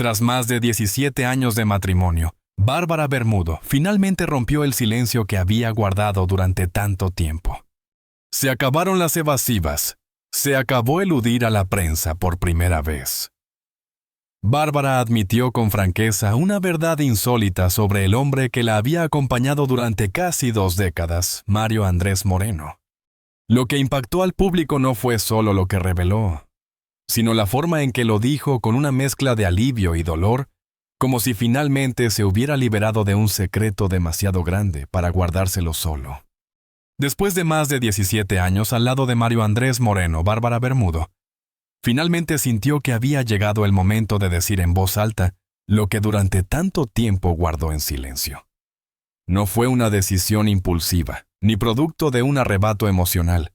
Tras más de 17 años de matrimonio, Bárbara Bermudo finalmente rompió el silencio que había guardado durante tanto tiempo. Se acabaron las evasivas. Se acabó eludir a la prensa por primera vez. Bárbara admitió con franqueza una verdad insólita sobre el hombre que la había acompañado durante casi 2 décadas, Mario Andrés Moreno. Lo que impactó al público no fue solo lo que reveló, sino la forma en que lo dijo con una mezcla de alivio y dolor, como si finalmente se hubiera liberado de un secreto demasiado grande para guardárselo solo. Después de más de 17 años al lado de Mario Andrés Moreno, Bárbara Bermudo finalmente sintió que había llegado el momento de decir en voz alta lo que durante tanto tiempo guardó en silencio. No fue una decisión impulsiva, ni producto de un arrebato emocional.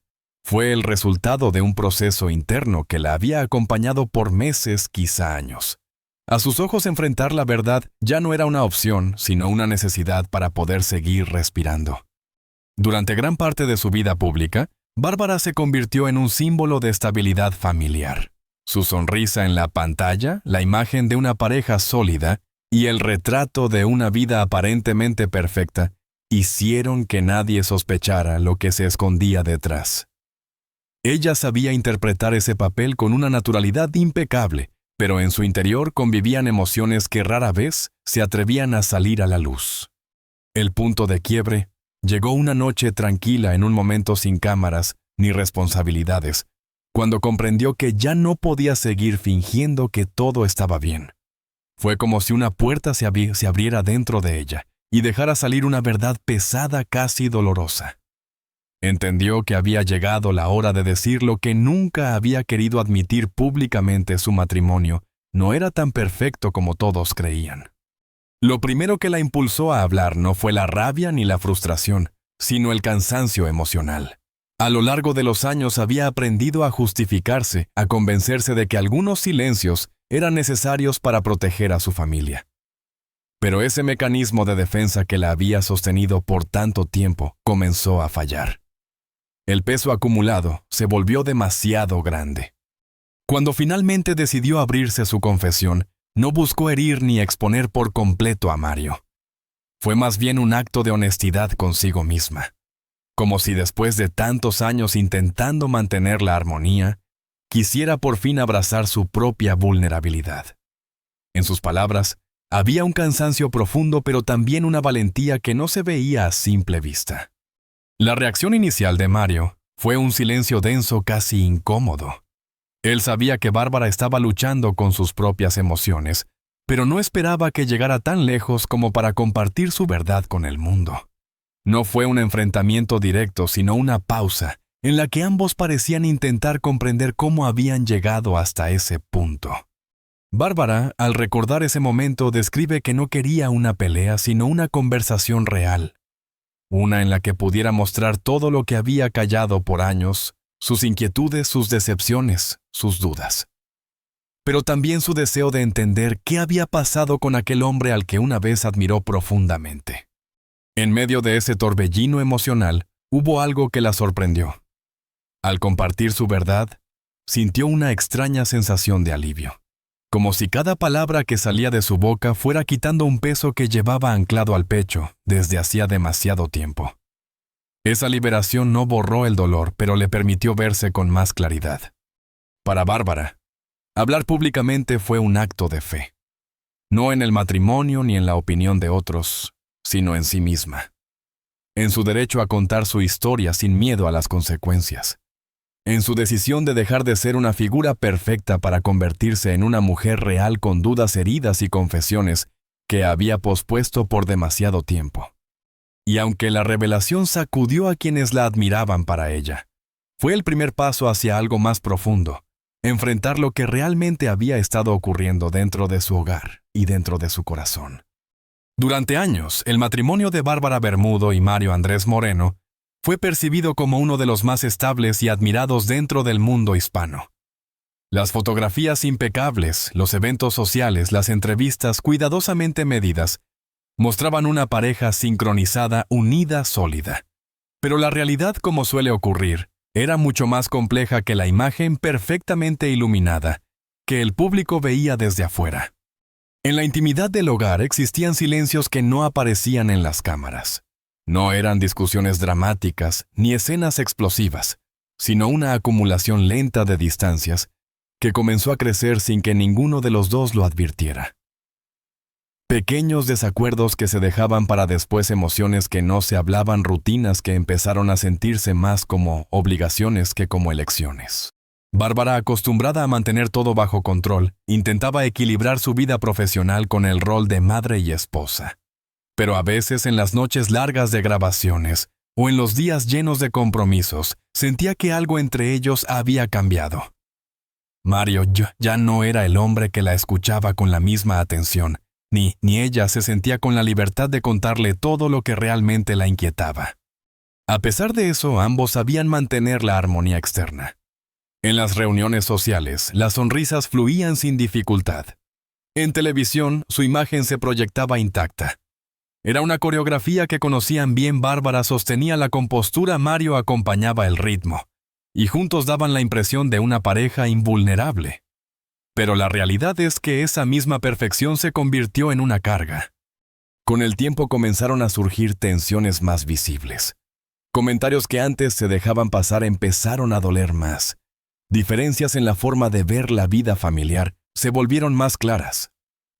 Fue el resultado de un proceso interno que la había acompañado por meses, quizá años. A sus ojos, enfrentar la verdad ya no era una opción, sino una necesidad para poder seguir respirando. Durante gran parte de su vida pública, Bárbara se convirtió en un símbolo de estabilidad familiar. Su sonrisa en la pantalla, la imagen de una pareja sólida y el retrato de una vida aparentemente perfecta hicieron que nadie sospechara lo que se escondía detrás. Ella sabía interpretar ese papel con una naturalidad impecable, pero en su interior convivían emociones que rara vez se atrevían a salir a la luz. El punto de quiebre llegó una noche tranquila en un momento sin cámaras ni responsabilidades, cuando comprendió que ya no podía seguir fingiendo que todo estaba bien. Fue como si una puerta se abriera dentro de ella y dejara salir una verdad pesada, casi dolorosa. Entendió que había llegado la hora de decir lo que nunca había querido admitir públicamente: su matrimonio no era tan perfecto como todos creían. Lo primero que la impulsó a hablar no fue la rabia ni la frustración, sino el cansancio emocional. A lo largo de los años había aprendido a justificarse, a convencerse de que algunos silencios eran necesarios para proteger a su familia. Pero ese mecanismo de defensa que la había sostenido por tanto tiempo comenzó a fallar. El peso acumulado se volvió demasiado grande. Cuando finalmente decidió abrirse su confesión, no buscó herir ni exponer por completo a Mario. Fue más bien un acto de honestidad consigo misma. Como si después de tantos años intentando mantener la armonía, quisiera por fin abrazar su propia vulnerabilidad. En sus palabras, había un cansancio profundo, pero también una valentía que no se veía a simple vista. La reacción inicial de Mario fue un silencio denso, casi incómodo. Él sabía que Bárbara estaba luchando con sus propias emociones, pero no esperaba que llegara tan lejos como para compartir su verdad con el mundo. No fue un enfrentamiento directo, sino una pausa, en la que ambos parecían intentar comprender cómo habían llegado hasta ese punto. Bárbara, al recordar ese momento, describe que no quería una pelea, sino una conversación real. Una en la que pudiera mostrar todo lo que había callado por años, sus inquietudes, sus decepciones, sus dudas. Pero también su deseo de entender qué había pasado con aquel hombre al que una vez admiró profundamente. En medio de ese torbellino emocional, hubo algo que la sorprendió. Al compartir su verdad, sintió una extraña sensación de alivio, como si cada palabra que salía de su boca fuera quitando un peso que llevaba anclado al pecho desde hacía demasiado tiempo. Esa liberación no borró el dolor, pero le permitió verse con más claridad. Para Bárbara, hablar públicamente fue un acto de fe. No en el matrimonio ni en la opinión de otros, sino en sí misma. En su derecho a contar su historia sin miedo a las consecuencias. En su decisión de dejar de ser una figura perfecta para convertirse en una mujer real con dudas, heridas y confesiones que había pospuesto por demasiado tiempo. Y aunque la revelación sacudió a quienes la admiraban para ella, fue el primer paso hacia algo más profundo, enfrentar lo que realmente había estado ocurriendo dentro de su hogar y dentro de su corazón. Durante años, el matrimonio de Bárbara Bermudo y Mario Andrés Moreno fue percibido como uno de los más estables y admirados dentro del mundo hispano. Las fotografías impecables, los eventos sociales, las entrevistas cuidadosamente medidas, mostraban una pareja sincronizada, unida, sólida. Pero la realidad, como suele ocurrir, era mucho más compleja que la imagen perfectamente iluminada que el público veía desde afuera. En la intimidad del hogar existían silencios que no aparecían en las cámaras. No eran discusiones dramáticas ni escenas explosivas, sino una acumulación lenta de distancias que comenzó a crecer sin que ninguno de los dos lo advirtiera. Pequeños desacuerdos que se dejaban para después, emociones que no se hablaban, rutinas que empezaron a sentirse más como obligaciones que como elecciones. Bárbara, acostumbrada a mantener todo bajo control, intentaba equilibrar su vida profesional con el rol de madre y esposa. Pero a veces, en las noches largas de grabaciones o en los días llenos de compromisos, sentía que algo entre ellos había cambiado. Mario ya no era el hombre que la escuchaba con la misma atención, ni ella se sentía con la libertad de contarle todo lo que realmente la inquietaba. A pesar de eso, ambos sabían mantener la armonía externa. En las reuniones sociales, las sonrisas fluían sin dificultad. En televisión, su imagen se proyectaba intacta. Era una coreografía que conocían bien. Bárbara sostenía la compostura, Mario acompañaba el ritmo, y juntos daban la impresión de una pareja invulnerable. Pero la realidad es que esa misma perfección se convirtió en una carga. Con el tiempo comenzaron a surgir tensiones más visibles. Comentarios que antes se dejaban pasar empezaron a doler más. Diferencias en la forma de ver la vida familiar se volvieron más claras.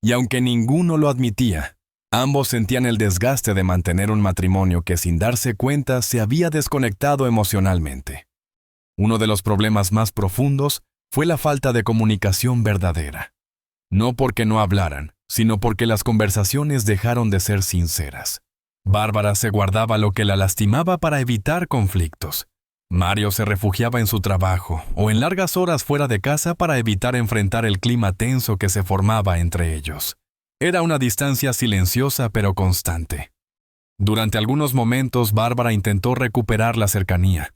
Y aunque ninguno lo admitía, ambos sentían el desgaste de mantener un matrimonio que sin darse cuenta se había desconectado emocionalmente. Uno de los problemas más profundos fue la falta de comunicación verdadera. No porque no hablaran, sino porque las conversaciones dejaron de ser sinceras. Bárbara se guardaba lo que la lastimaba para evitar conflictos. Mario se refugiaba en su trabajo o en largas horas fuera de casa para evitar enfrentar el clima tenso que se formaba entre ellos. Era una distancia silenciosa pero constante. Durante algunos momentos, Bárbara intentó recuperar la cercanía.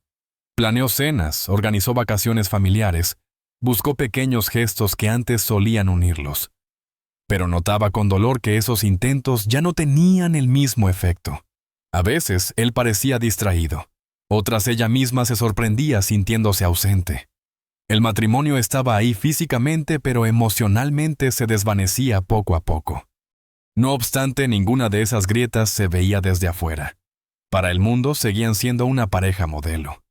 Planeó cenas, organizó vacaciones familiares, buscó pequeños gestos que antes solían unirlos. Pero notaba con dolor que esos intentos ya no tenían el mismo efecto. A veces, él parecía distraído. Otras, ella misma se sorprendía sintiéndose ausente. El matrimonio estaba ahí físicamente, pero emocionalmente se desvanecía poco a poco. No obstante, ninguna de esas grietas se veía desde afuera. Para el mundo seguían siendo una pareja modelo.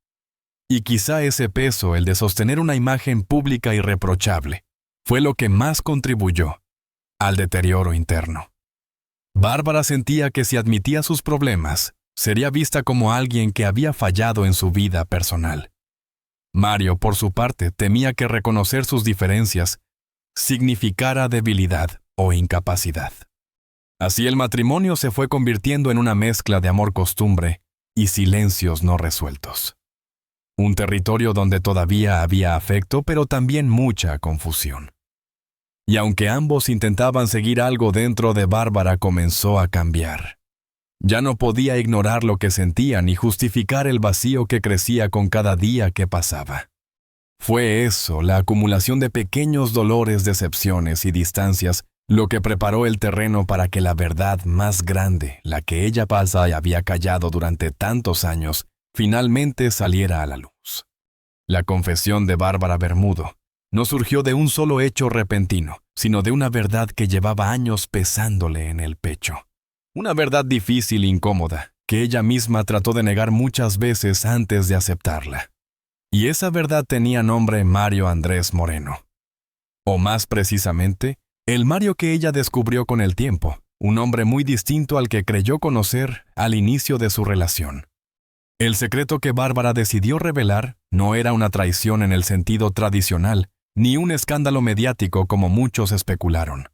Y quizá ese peso, el de sostener una imagen pública irreprochable, fue lo que más contribuyó al deterioro interno. Bárbara sentía que si admitía sus problemas, sería vista como alguien que había fallado en su vida personal. Mario, por su parte, temía que reconocer sus diferencias significara debilidad o incapacidad. Así el matrimonio se fue convirtiendo en una mezcla de amor-costumbre y silencios no resueltos. Un territorio donde todavía había afecto, pero también mucha confusión. Y aunque ambos intentaban seguir algo dentro de Bárbara, comenzó a cambiar. Ya no podía ignorar lo que sentía ni justificar el vacío que crecía con cada día que pasaba. Fue eso, la acumulación de pequeños dolores, decepciones y distancias, lo que preparó el terreno para que la verdad más grande, la que ella pasa y había callado durante tantos años, finalmente saliera a la luz. La confesión de Bárbara Bermudo no surgió de un solo hecho repentino, sino de una verdad que llevaba años pesándole en el pecho. Una verdad difícil e incómoda, que ella misma trató de negar muchas veces antes de aceptarla. Y esa verdad tenía nombre: Mario Andrés Moreno. O más precisamente, el Mario que ella descubrió con el tiempo, un hombre muy distinto al que creyó conocer al inicio de su relación. El secreto que Bárbara decidió revelar no era una traición en el sentido tradicional, ni un escándalo mediático como muchos especularon.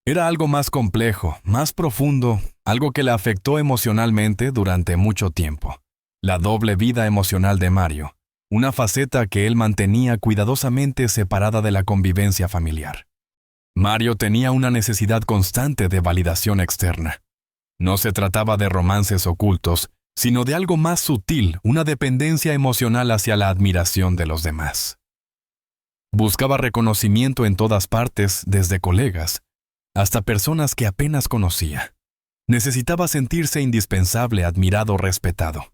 Era algo más complejo, más profundo, algo que la afectó emocionalmente durante mucho tiempo. La doble vida emocional de Mario, una faceta que él mantenía cuidadosamente separada de la convivencia familiar. Mario tenía una necesidad constante de validación externa. No se trataba de romances ocultos, sino de algo más sutil, una dependencia emocional hacia la admiración de los demás. Buscaba reconocimiento en todas partes, desde colegas hasta personas que apenas conocía. Necesitaba sentirse indispensable, admirado, respetado.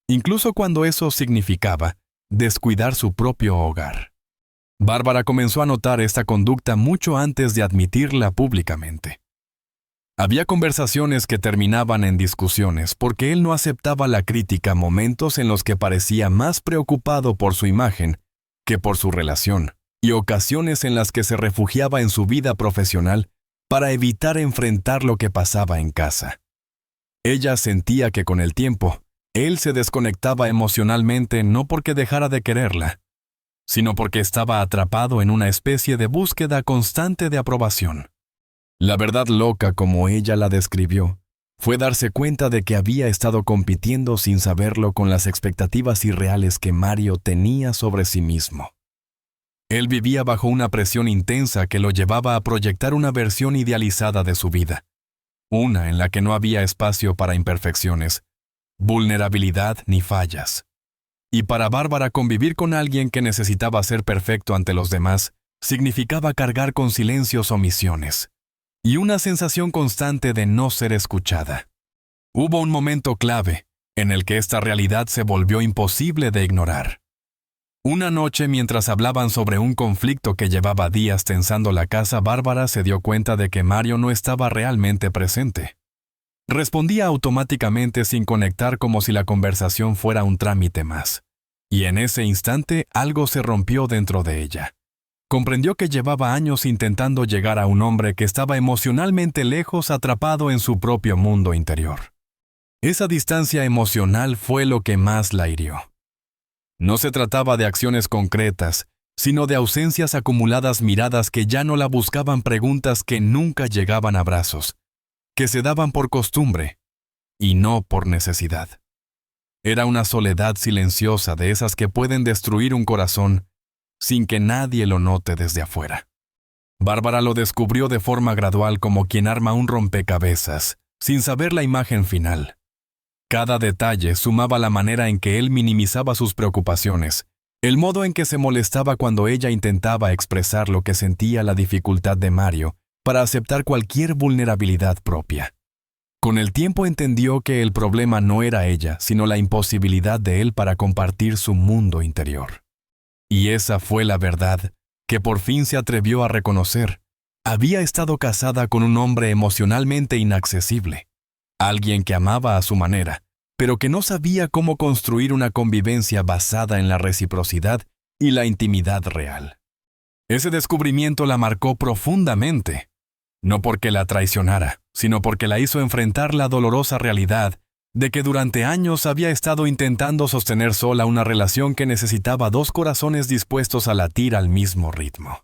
Incluso cuando eso significaba descuidar su propio hogar. Bárbara comenzó a notar esta conducta mucho antes de admitirla públicamente. Había conversaciones que terminaban en discusiones porque él no aceptaba la crítica, momentos en los que parecía más preocupado por su imagen que por su relación, y ocasiones en las que se refugiaba en su vida profesional para evitar enfrentar lo que pasaba en casa. Ella sentía que con el tiempo, él se desconectaba emocionalmente no porque dejara de quererla, sino porque estaba atrapado en una especie de búsqueda constante de aprobación. La verdad loca, como ella la describió, fue darse cuenta de que había estado compitiendo sin saberlo con las expectativas irreales que Mario tenía sobre sí mismo. Él vivía bajo una presión intensa que lo llevaba a proyectar una versión idealizada de su vida, una en la que no había espacio para imperfecciones, vulnerabilidad ni fallas. Y para Bárbara, convivir con alguien que necesitaba ser perfecto ante los demás significaba cargar con silencios o omisiones, y una sensación constante de no ser escuchada. Hubo un momento clave en el que esta realidad se volvió imposible de ignorar. Una noche, mientras hablaban sobre un conflicto que llevaba días tensando la casa, Bárbara se dio cuenta de que Mario no estaba realmente presente. Respondía automáticamente sin conectar, como si la conversación fuera un trámite más. Y en ese instante algo se rompió dentro de ella. Comprendió que llevaba años intentando llegar a un hombre que estaba emocionalmente lejos, atrapado en su propio mundo interior. Esa distancia emocional fue lo que más la hirió. No se trataba de acciones concretas, sino de ausencias acumuladas, miradas que ya no la buscaban, preguntas que nunca llegaban a abrazos, que se daban por costumbre y no por necesidad. Era una soledad silenciosa, de esas que pueden destruir un corazón sin que nadie lo note desde afuera. Bárbara lo descubrió de forma gradual, como quien arma un rompecabezas, sin saber la imagen final. Cada detalle sumaba la manera en que él minimizaba sus preocupaciones, el modo en que se molestaba cuando ella intentaba expresar lo que sentía, la dificultad de Mario para aceptar cualquier vulnerabilidad propia. Con el tiempo entendió que el problema no era ella, sino la imposibilidad de él para compartir su mundo interior. Y esa fue la verdad que por fin se atrevió a reconocer. Había estado casada con un hombre emocionalmente inaccesible, alguien que amaba a su manera, pero que no sabía cómo construir una convivencia basada en la reciprocidad y la intimidad real. Ese descubrimiento la marcó profundamente, no porque la traicionara, sino porque la hizo enfrentar la dolorosa realidad de que durante años había estado intentando sostener sola una relación que necesitaba dos corazones dispuestos a latir al mismo ritmo.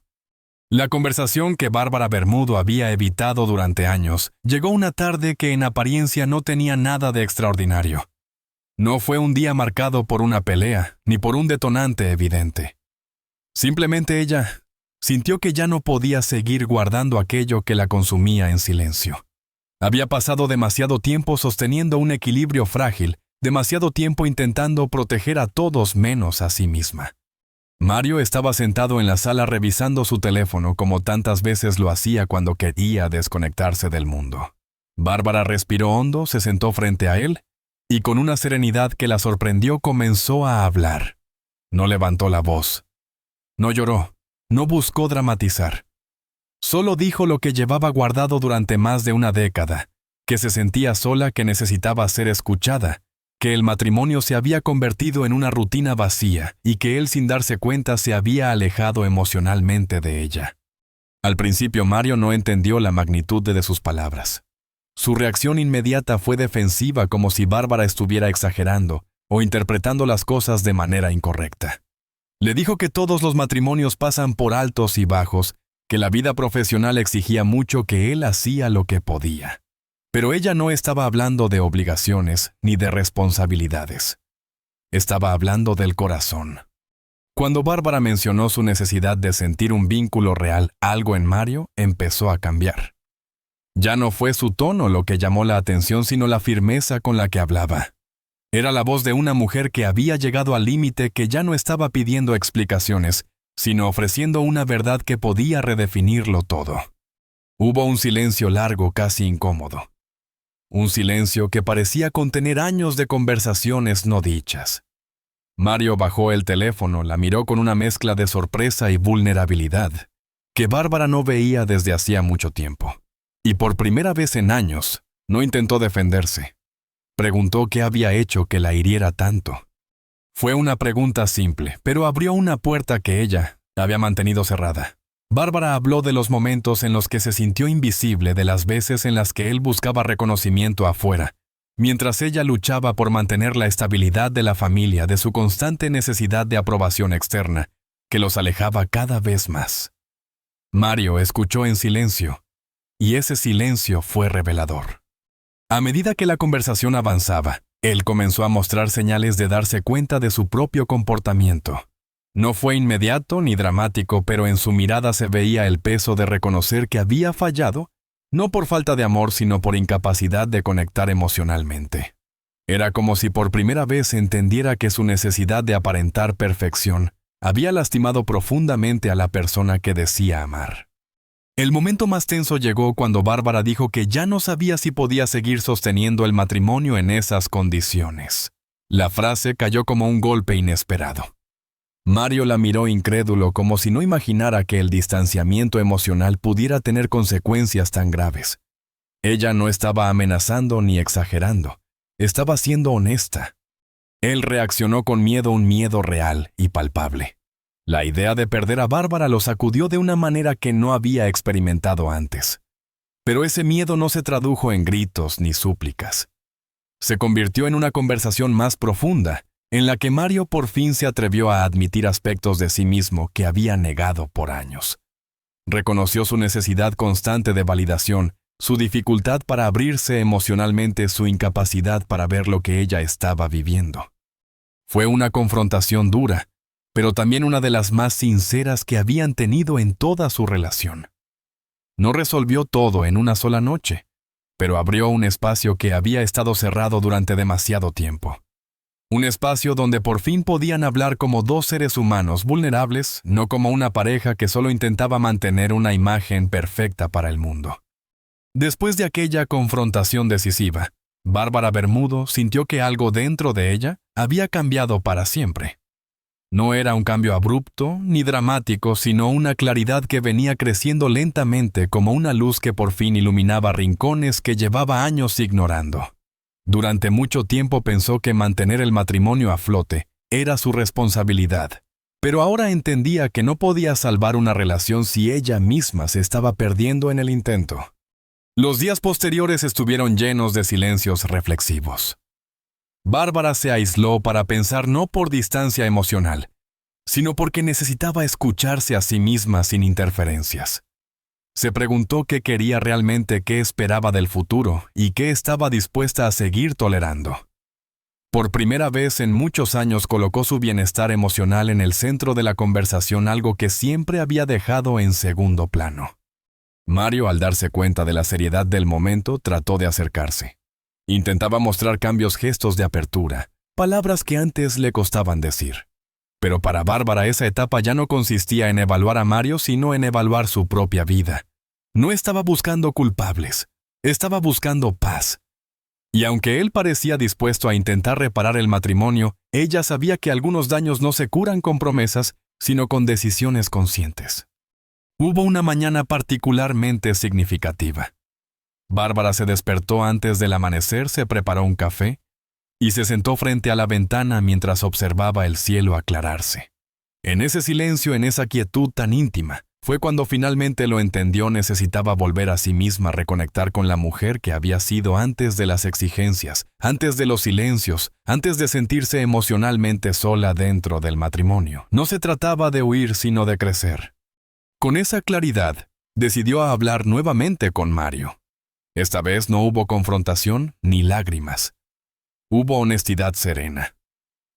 La conversación que Bárbara Bermudo había evitado durante años llegó una tarde que en apariencia no tenía nada de extraordinario. No fue un día marcado por una pelea, ni por un detonante evidente. Simplemente ella sintió que ya no podía seguir guardando aquello que la consumía en silencio. Había pasado demasiado tiempo sosteniendo un equilibrio frágil, demasiado tiempo intentando proteger a todos menos a sí misma. Mario estaba sentado en la sala revisando su teléfono, como tantas veces lo hacía cuando quería desconectarse del mundo. Bárbara respiró hondo, se sentó frente a él y con una serenidad que la sorprendió comenzó a hablar. No levantó la voz. No lloró. No buscó dramatizar. Solo dijo lo que llevaba guardado durante más de una década, que se sentía sola, que necesitaba ser escuchada, que el matrimonio se había convertido en una rutina vacía y que él, sin darse cuenta, se había alejado emocionalmente de ella. Al principio Mario no entendió la magnitud de sus palabras. Su reacción inmediata fue defensiva, como si Bárbara estuviera exagerando o interpretando las cosas de manera incorrecta. Le dijo que todos los matrimonios pasan por altos y bajos, que la vida profesional exigía mucho, que él hacía lo que podía. Pero ella no estaba hablando de obligaciones ni de responsabilidades. Estaba hablando del corazón. Cuando Bárbara mencionó su necesidad de sentir un vínculo real, algo en Mario empezó a cambiar. Ya no fue su tono lo que llamó la atención, sino la firmeza con la que hablaba. Era la voz de una mujer que había llegado al límite, que ya no estaba pidiendo explicaciones, sino ofreciendo una verdad que podía redefinirlo todo. Hubo un silencio largo, casi incómodo. Un silencio que parecía contener años de conversaciones no dichas. Mario bajó el teléfono, la miró con una mezcla de sorpresa y vulnerabilidad, que Bárbara no veía desde hacía mucho tiempo. Y por primera vez en años, no intentó defenderse. Preguntó qué había hecho que la hiriera tanto. Fue una pregunta simple, pero abrió una puerta que ella había mantenido cerrada. Bárbara habló de los momentos en los que se sintió invisible, de las veces en las que él buscaba reconocimiento afuera, mientras ella luchaba por mantener la estabilidad de la familia, de su constante necesidad de aprobación externa, que los alejaba cada vez más. Mario escuchó en silencio, y ese silencio fue revelador. A medida que la conversación avanzaba, él comenzó a mostrar señales de darse cuenta de su propio comportamiento. No fue inmediato ni dramático, pero en su mirada se veía el peso de reconocer que había fallado, no por falta de amor, sino por incapacidad de conectar emocionalmente. Era como si por primera vez entendiera que su necesidad de aparentar perfección había lastimado profundamente a la persona que decía amar. El momento más tenso llegó cuando Bárbara dijo que ya no sabía si podía seguir sosteniendo el matrimonio en esas condiciones. La frase cayó como un golpe inesperado. Mario la miró incrédulo, como si no imaginara que el distanciamiento emocional pudiera tener consecuencias tan graves. Ella no estaba amenazando ni exagerando. Estaba siendo honesta. Él reaccionó con miedo, un miedo real y palpable. La idea de perder a Bárbara lo sacudió de una manera que no había experimentado antes. Pero ese miedo no se tradujo en gritos ni súplicas. Se convirtió en una conversación más profunda, en la que Mario por fin se atrevió a admitir aspectos de sí mismo que había negado por años. Reconoció su necesidad constante de validación, su dificultad para abrirse emocionalmente, su incapacidad para ver lo que ella estaba viviendo. Fue una confrontación dura, pero también una de las más sinceras que habían tenido en toda su relación. No resolvió todo en una sola noche, pero abrió un espacio que había estado cerrado durante demasiado tiempo. Un espacio donde por fin podían hablar como dos seres humanos vulnerables, no como una pareja que solo intentaba mantener una imagen perfecta para el mundo. Después de aquella confrontación decisiva, Bárbara Bermudo sintió que algo dentro de ella había cambiado para siempre. No era un cambio abrupto ni dramático, sino una claridad que venía creciendo lentamente como una luz que por fin iluminaba rincones que llevaba años ignorando. Durante mucho tiempo pensó que mantener el matrimonio a flote era su responsabilidad, pero ahora entendía que no podía salvar una relación si ella misma se estaba perdiendo en el intento. Los días posteriores estuvieron llenos de silencios reflexivos. Bárbara se aisló para pensar, no por distancia emocional, sino porque necesitaba escucharse a sí misma sin interferencias. Se preguntó qué quería realmente, qué esperaba del futuro y qué estaba dispuesta a seguir tolerando. Por primera vez en muchos años colocó su bienestar emocional en el centro de la conversación, algo que siempre había dejado en segundo plano. Mario, al darse cuenta de la seriedad del momento, trató de acercarse. Intentaba mostrar gestos de apertura, palabras que antes le costaban decir. Pero para Bárbara esa etapa ya no consistía en evaluar a Mario, sino en evaluar su propia vida. No estaba buscando culpables, estaba buscando paz. Y aunque él parecía dispuesto a intentar reparar el matrimonio, ella sabía que algunos daños no se curan con promesas, sino con decisiones conscientes. Hubo una mañana particularmente significativa. Bárbara se despertó antes del amanecer, se preparó un café y se sentó frente a la ventana mientras observaba el cielo aclararse. En ese silencio, en esa quietud tan íntima, fue cuando finalmente lo entendió. Necesitaba volver a sí misma, reconectar con la mujer que había sido antes de las exigencias, antes de los silencios, antes de sentirse emocionalmente sola dentro del matrimonio. No se trataba de huir, sino de crecer. Con esa claridad, decidió hablar nuevamente con Mario. Esta vez no hubo confrontación ni lágrimas. Hubo honestidad serena.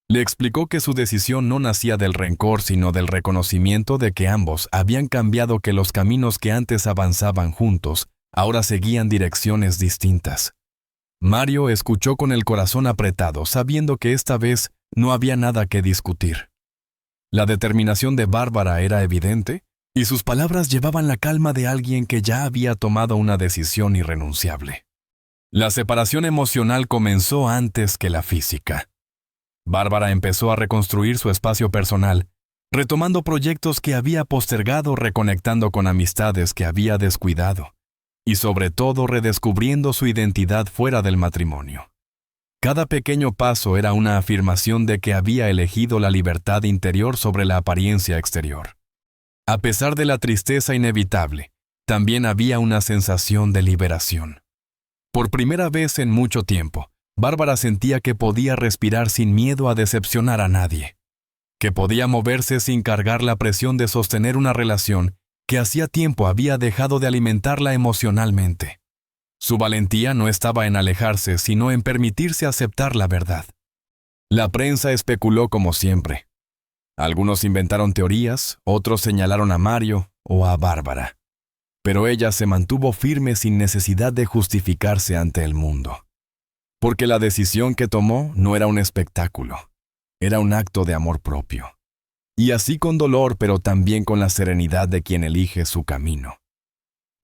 Le explicó que su decisión no nacía del rencor, sino del reconocimiento de que ambos habían cambiado, que los caminos que antes avanzaban juntos ahora seguían direcciones distintas. Mario escuchó con el corazón apretado, sabiendo que esta vez no había nada que discutir. La determinación de Bárbara era evidente, y sus palabras llevaban la calma de alguien que ya había tomado una decisión irrenunciable. La separación emocional comenzó antes que la física. Bárbara empezó a reconstruir su espacio personal, retomando proyectos que había postergado, reconectando con amistades que había descuidado, y sobre todo redescubriendo su identidad fuera del matrimonio. Cada pequeño paso era una afirmación de que había elegido la libertad interior sobre la apariencia exterior. A pesar de la tristeza inevitable, también había una sensación de liberación. Por primera vez en mucho tiempo, Bárbara sentía que podía respirar sin miedo a decepcionar a nadie, que podía moverse sin cargar la presión de sostener una relación que hacía tiempo había dejado de alimentarla emocionalmente. Su valentía no estaba en alejarse, sino en permitirse aceptar la verdad. La prensa especuló como siempre. Algunos inventaron teorías, otros señalaron a Mario o a Bárbara. Pero ella se mantuvo firme sin necesidad de justificarse ante el mundo. Porque la decisión que tomó no era un espectáculo, era un acto de amor propio. Y así con dolor, pero también con la serenidad de quien elige su camino.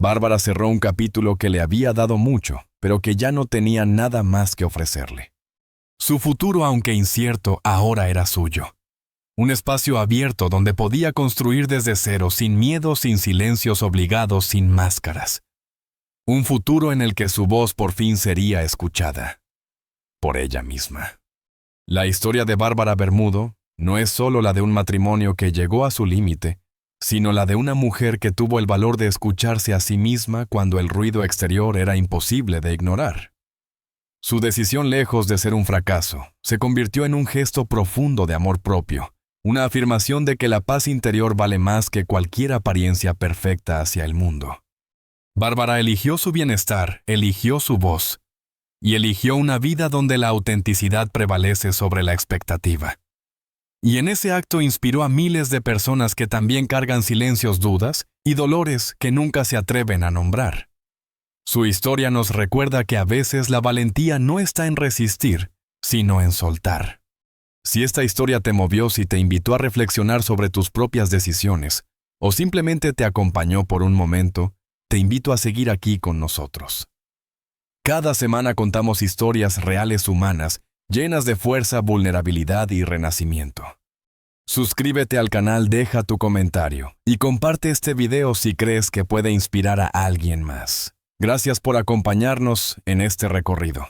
Bárbara cerró un capítulo que le había dado mucho, pero que ya no tenía nada más que ofrecerle. Su futuro, aunque incierto, ahora era suyo. Un espacio abierto donde podía construir desde cero, sin miedo, sin silencios obligados, sin máscaras. Un futuro en el que su voz por fin sería escuchada. Por ella misma. La historia de Bárbara Bermudo no es solo la de un matrimonio que llegó a su límite, sino la de una mujer que tuvo el valor de escucharse a sí misma cuando el ruido exterior era imposible de ignorar. Su decisión, lejos de ser un fracaso, se convirtió en un gesto profundo de amor propio, una afirmación de que la paz interior vale más que cualquier apariencia perfecta hacia el mundo. Bárbara eligió su bienestar, eligió su voz, y eligió una vida donde la autenticidad prevalece sobre la expectativa. Y en ese acto inspiró a miles de personas que también cargan silencios, dudas y dolores que nunca se atreven a nombrar. Su historia nos recuerda que a veces la valentía no está en resistir, sino en soltar. Si esta historia te movió, si te invitó a reflexionar sobre tus propias decisiones, o simplemente te acompañó por un momento, te invito a seguir aquí con nosotros. Cada semana contamos historias reales humanas, llenas de fuerza, vulnerabilidad y renacimiento. Suscríbete al canal, deja tu comentario y comparte este video si crees que puede inspirar a alguien más. Gracias por acompañarnos en este recorrido.